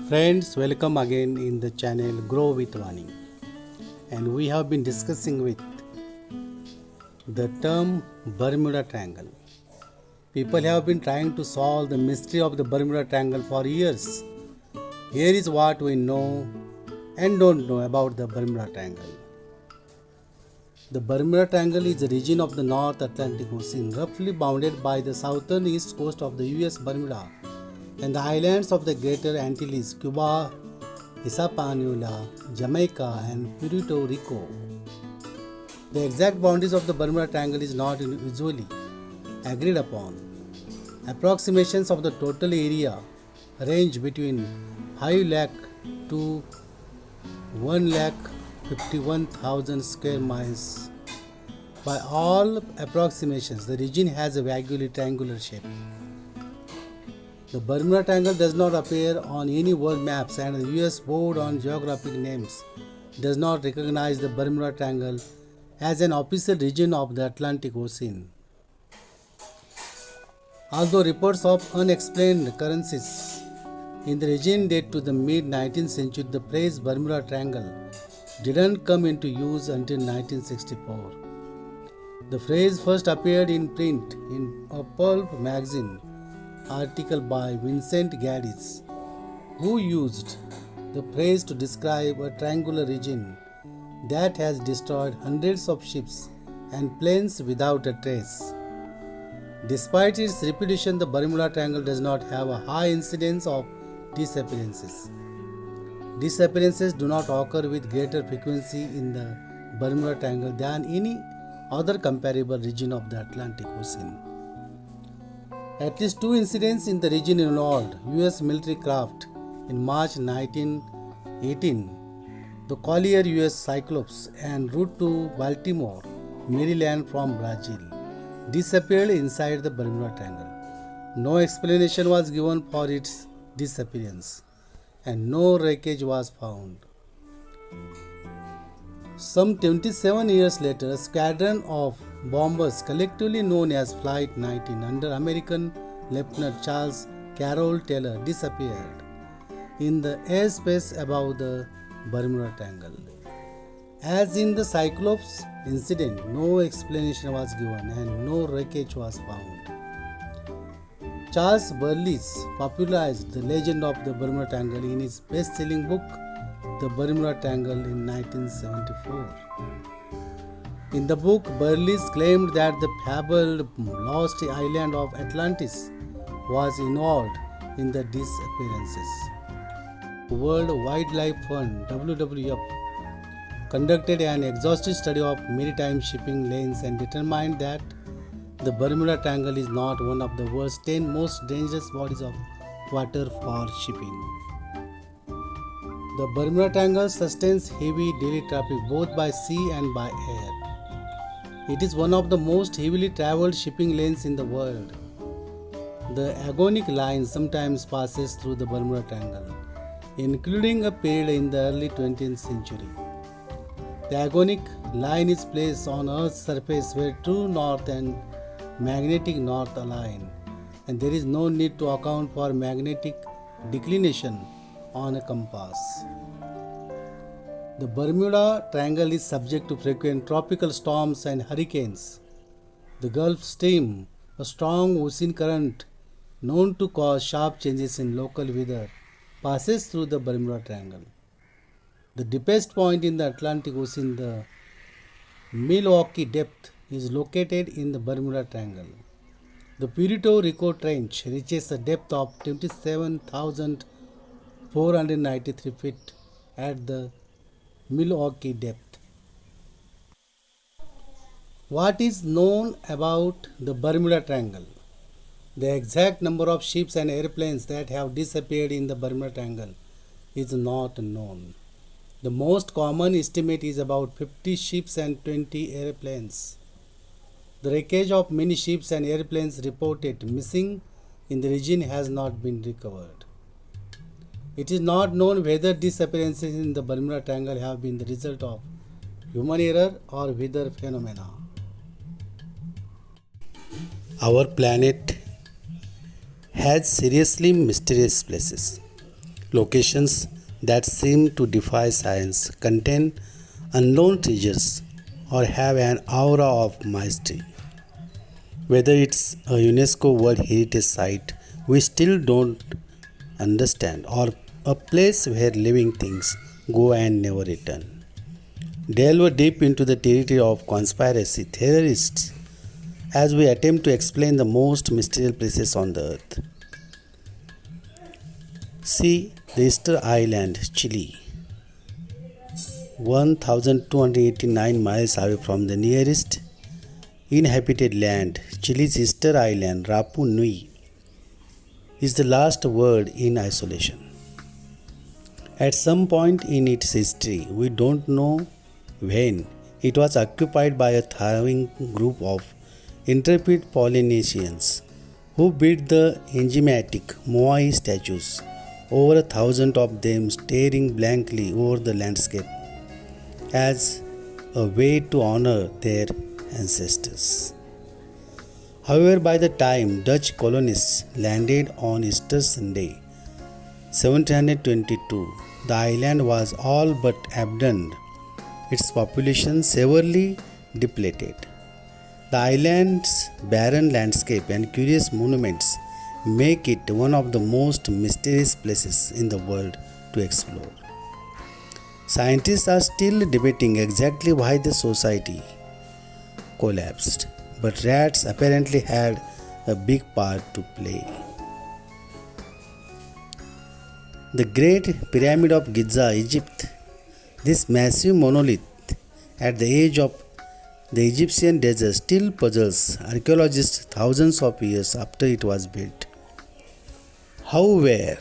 Friends, welcome again in the channel Grow with Vani. And we have been discussing with the term Bermuda Triangle. People have been trying to solve the mystery of the Bermuda Triangle for years. Here is what we know and don't know about the Bermuda Triangle. The Bermuda Triangle is a region of the North Atlantic Ocean, roughly bounded by the southern east coast of the US Bermuda and the islands of the Greater Antilles, Cuba, Hispaniola, Jamaica, and Puerto Rico. The exact boundaries of the Bermuda Triangle is not usually agreed upon. Approximations of the total area range between 5 lakh to 1,51,000 square miles. By all approximations, the region has a vaguely triangular shape. The Bermuda Triangle does not appear on any world maps, and the US Board on Geographic Names does not recognize the Bermuda Triangle as an official region of the Atlantic Ocean. Although reports of unexplained occurrences in the region date to the mid-19th century, the phrase Bermuda Triangle didn't come into use until 1964. The phrase first appeared in print in a pulp magazine article by Vincent Gaddis, who used the phrase to describe a triangular region that has destroyed hundreds of ships and planes without a trace. Despite its reputation, the Bermuda Triangle does not have a high incidence of disappearances. Disappearances do not occur with greater frequency in the Bermuda Triangle than any other comparable region of the Atlantic Ocean. At least 2 incidents in the region involved US military craft. In March 1918, the Collier US Cyclops en route to Baltimore, Maryland from Brazil disappeared inside the Bermuda Triangle. No explanation was given for its disappearance, and no wreckage was found. Some 27 years later, a squadron of bombers, collectively known as Flight 19, under American Lieutenant Charles Carroll Taylor, disappeared in the airspace above the Bermuda Triangle. As in the Cyclops incident, no explanation was given and no wreckage was found. Charles Burles popularized the legend of the Bermuda Triangle in his best-selling book, The Bermuda Triangle, in 1974. In the book, Burles claimed that the fabled lost island of Atlantis was involved in the disappearances. The World Wildlife Fund (WWF) conducted an exhaustive study of maritime shipping lanes and determined that the Bermuda Triangle is not one of the world's 10 most dangerous bodies of water for shipping. The Bermuda Triangle sustains heavy daily traffic both by sea and by air. It is one of the most heavily traveled shipping lanes in the world. The Agonic Line sometimes passes through the Bermuda Triangle, including a period in the early 20th century. The Agonic Line is placed on Earth's surface where true north and magnetic north align, and there is no need to account for magnetic declination on a compass. The Bermuda Triangle is subject to frequent tropical storms and hurricanes. The Gulf Stream, a strong ocean current known to cause sharp changes in local weather, passes through the Bermuda Triangle. The deepest point in the Atlantic Ocean, the Milwaukee Depth, is located in the Bermuda Triangle. The Puerto Rico Trench reaches a depth of 27,493 feet at the Milwaukee Depth. What is known about the Bermuda Triangle? The exact number of ships and airplanes that have disappeared in the Bermuda Triangle is not known. The most common estimate is about 50 ships and 20 airplanes. The wreckage of many ships and airplanes reported missing in the region has not been recovered. It is not known whether disappearances in the Bermuda Triangle have been the result of human error or weather phenomena. Our planet has seriously mysterious places. Locations that seem to defy science contain unknown treasures or have an aura of mystery. Whether it's a UNESCO World Heritage Site we still don't understand, or a place where living things go and never return. Delve deep into the territory of conspiracy theorists as we attempt to explain the most mysterious places on the earth. See the Easter Island, Chile, 1289 miles away from the nearest inhabited land. Chile's Easter Island, Rapa Nui, is the last word in isolation. At some point in its history, we don't know when, it was occupied by a thriving group of intrepid Polynesians who built the enigmatic Moai statues, over 1,000 of them staring blankly over the landscape as a way to honor their ancestors. However, by the time Dutch colonists landed on Easter Sunday, 1722, the island was all but abandoned, its population severely depleted. The island's barren landscape and curious monuments make it one of the most mysterious places in the world to explore. Scientists are still debating exactly why the society collapsed, but rats apparently had a big part to play. The Great Pyramid of Giza, Egypt, this massive monolith at the edge of the Egyptian desert, still puzzles archaeologists thousands of years after it was built. How were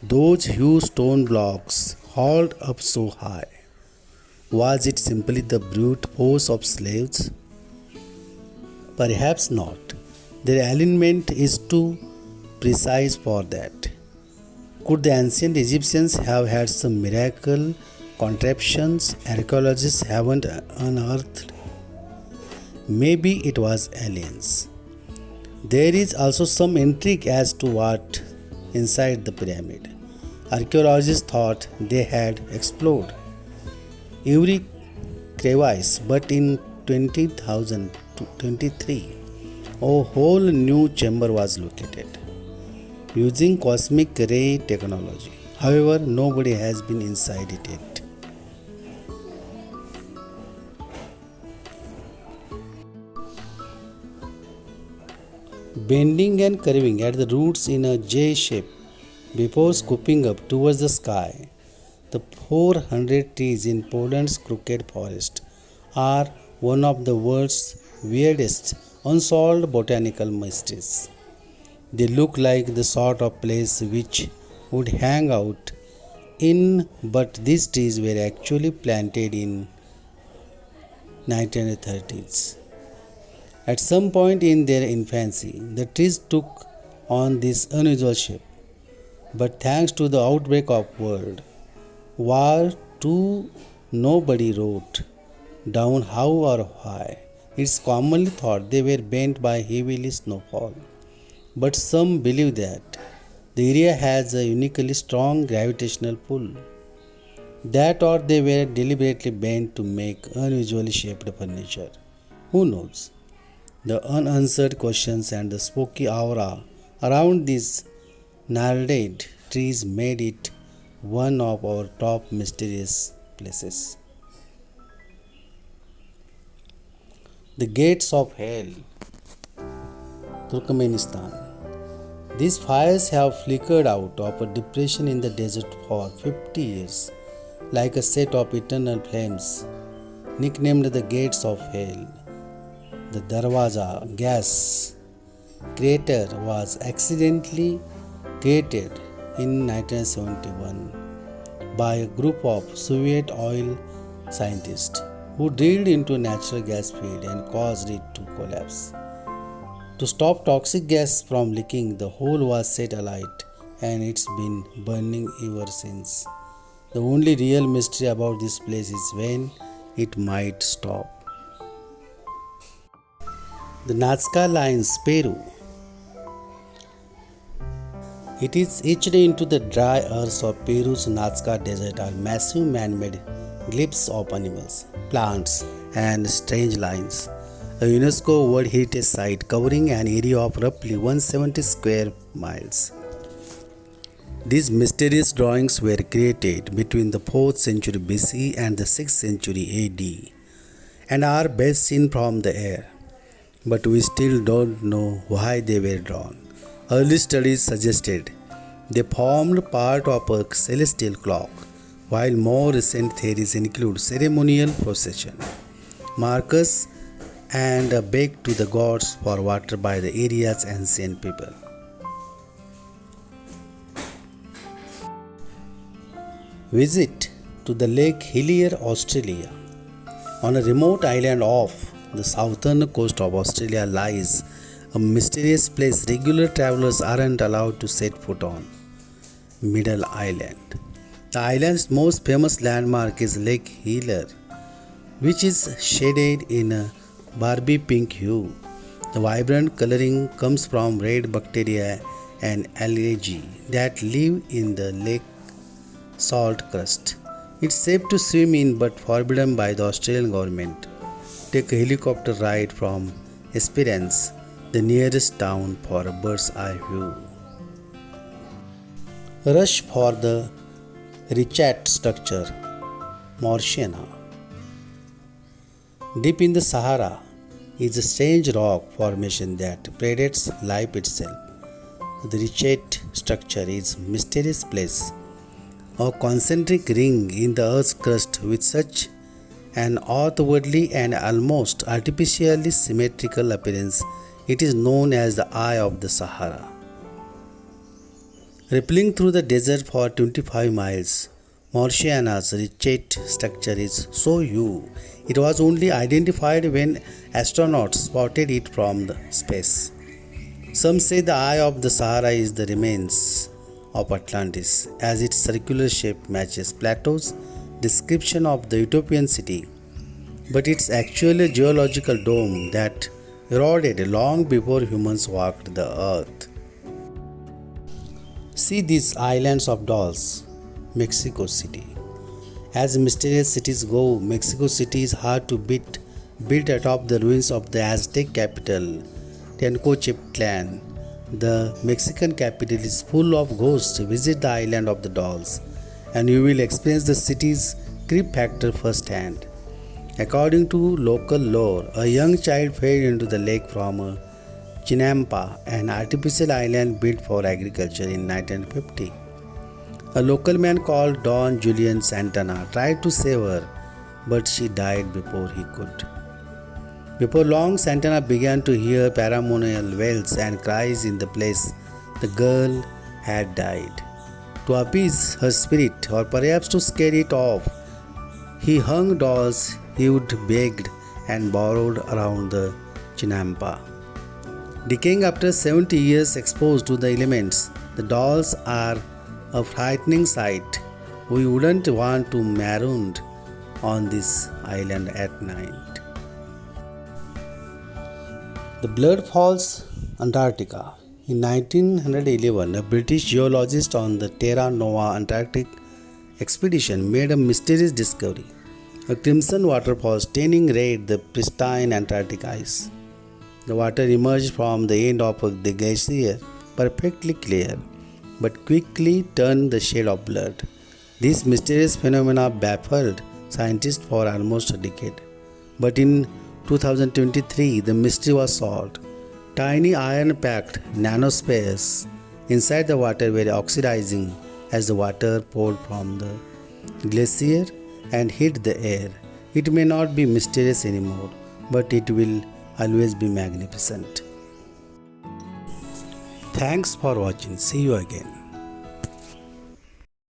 those huge stone blocks hauled up so high? Was it simply the brute force of slaves? Perhaps not. Their alignment is too precise for that. Could the ancient Egyptians have had some miracle contraptions archaeologists haven't unearthed? Maybe it was aliens. There is also some intrigue as to what inside the pyramid. Archaeologists thought they had explored every crevice, but in 2023, a whole new chamber was located using cosmic ray technology. However, nobody has been inside it yet. Bending and curving at the roots in a J shape before scooping up towards the sky, the 400 trees in Poland's Crooked Forest are one of the world's weirdest unsolved botanical mysteries. They look like the sort of place which would hang out in, but these trees were actually planted in 1930s. At some point in their infancy, the trees took on this unusual shape. But thanks to the outbreak of World War II, nobody wrote down how or why. It's commonly thought they were bent by heavy snowfall. But some believe that the area has a uniquely strong gravitational pull. That or they were deliberately bent to make unusually shaped furniture. Who knows? The unanswered questions and the spooky aura around these gnarled trees made it one of our top mysterious places. The Gates of Hell, Turkmenistan. These fires have flickered out of a depression in the desert for 50 years, like a set of eternal flames, nicknamed the Gates of Hell. The Darwaza gas crater was accidentally created in 1971 by a group of Soviet oil scientists who drilled into a natural gas field and caused it to collapse. To stop toxic gas from leaking, the hole was set alight and it's been burning ever since. The only real mystery about this place is when it might stop. The Nazca Lines, Peru. It is etched into the dry earth of Peru's Nazca Desert are massive man-made glyphs of animals, plants, and strange lines. A UNESCO World Heritage Site covering an area of roughly 170 square miles. These mysterious drawings were created between the 4th century BC and the 6th century AD and are best seen from the air. But we still don't know why they were drawn. Early studies suggested they formed part of a celestial clock, while more recent theories include ceremonial procession, markers, and a beg to the gods for water by the area's ancient people. Visit to the Lake Hillier, Australia. On a remote island off the southern coast of Australia lies a mysterious place regular travelers aren't allowed to set foot on. Middle Island. The island's most famous landmark is Lake Hillier, which is shaded in a Barbie pink hue. The vibrant coloring comes from red bacteria and algae that live in the lake salt crust. It's safe to swim in but forbidden by the Australian government. Take a helicopter ride from Esperance, the nearest town, for a bird's eye view. Rush for the Richat structure, Mauritania. Deep in the Sahara is a strange rock formation that predates life itself. The Richat structure is a mysterious place, a concentric ring in the earth's crust with such an outwardly and almost artificially symmetrical appearance. It is known as the Eye of the Sahara. Rippling through the desert for 25 miles, Mauritania's Richat structure is so huge it was only identified when astronauts spotted it from the space. Some say the Eye of the Sahara is the remains of Atlantis, as its circular shape matches Plato's description of the utopian city, but it's actually a geological dome that eroded long before humans walked the earth. See these islands of dolls, Mexico City. As mysterious cities go, Mexico City is hard to beat, built atop the ruins of the Aztec capital, Tenochtitlan. The Mexican capital is full of ghosts. Visit the island of the dolls, and you will experience the city's creep factor firsthand. According to local lore, a young child fell into the lake from a Chinampa, an artificial island built for agriculture, in 1950. A local man called Don Julian Santana tried to save her, but she died before he could. Before long, Santana began to hear paranormal wails and cries in the place the girl had died. To appease her spirit, or perhaps to scare it off, he hung dolls he would begged and borrowed around the Chinampa. Decaying after 70 years exposed to the elements, the dolls are a frightening sight. We wouldn't want to marooned on this island at night. The Blood Falls, Antarctica. In 1911, a British geologist on the Terra Nova Antarctic expedition made a mysterious discovery. A crimson waterfall staining red the pristine Antarctic ice. The water emerged from the end of the glacier, perfectly clear, but quickly turned the shade of blood. This mysterious phenomena baffled scientists for almost a decade. But in 2023, the mystery was solved. Tiny iron-packed nanospheres inside the water were oxidizing as the water poured from the glacier and hit the air. It may not be mysterious anymore, but it will always be magnificent. Thanks for watching. See you again.